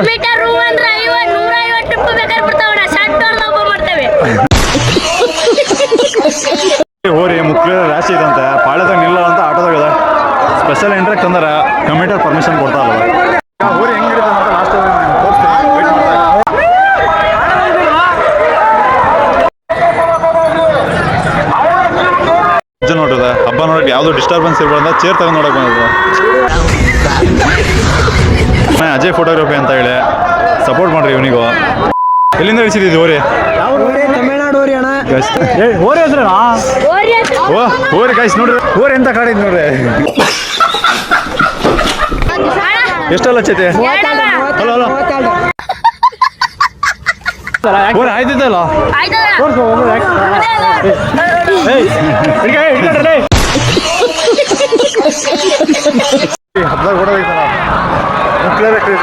metre ಅಂದ್ರೆ 150 ರೂಪಾಯಿ ಬೇಕಾದ್ರೆ ಬರ್ತಾವಣ ಶರ್ಟ್ ಲಾಭ ಮಾಡ್ತೇವೆ ಹೋರಿ ಮುಕ್ಳ ರಾಶಿ ಇದಂತೆ ಪಾಳ್ಯದಾಗ ನಿಲ್ಲ ಅಂತ ಆಟೋದಾಗ ಸ್ಪೆಷಲ್ ಎಂಟ್ರಾಕ್ ತಂದಾರ ಕಮಿಟರ್ ಪರ್ಮಿಷನ್ ಕೊಡ್ತಾ ಅಲ್ವ ಹೋರಿ ಹೆಂಗಿರುತ್ತೆ ಅಂತ ಲಾಸ್ಟ್ ನೋಡ್ರದ ಹಬ್ಬ ನೋಡಕ್ಕೆ ಯಾವ್ದು ಡಿಸ್ಟರ್ಬೆನ್ಸ್ ಇರ್ಬಾರ್ದ ಚೇರ್ ತಗೊಂಡ್ ನೋಡಕ್ ಬಂದಿದ್ರು ಅಜಯ್ ಫೋಟೋಗ್ರಫಿ ಅಂತ ಹೇಳಿ ಸಪೋರ್ಟ್ ಮಾಡ್ರಿ ಇವನಿಗೂ ಎಲ್ಲಿಂದ ಇಳಿಸಿದ್ದೀವಿ ಹೋರಿ ತಮಿಳ್ನಾಡು ಹೋರಿ ಅಣ್ಣ ಹೋರಿ ಹೆಸ್ರೇನಾ ಓ ಹೋರಿ ಕಾಯ್ಸ್ ನೋಡ್ರಿ ಹೋರಿ ಎಂತ ಕಾಡಿದ್ ನೋಡ್ರಿ ಎಷ್ಟಲ್ಲ ಚೈತೆ ಹಲೋ ಹಲೋ ಹೋರಿ ಆಯ್ತಿದ್ದಲ್ಲ ಹಬ್ಬದಾಗ ಕೂಡ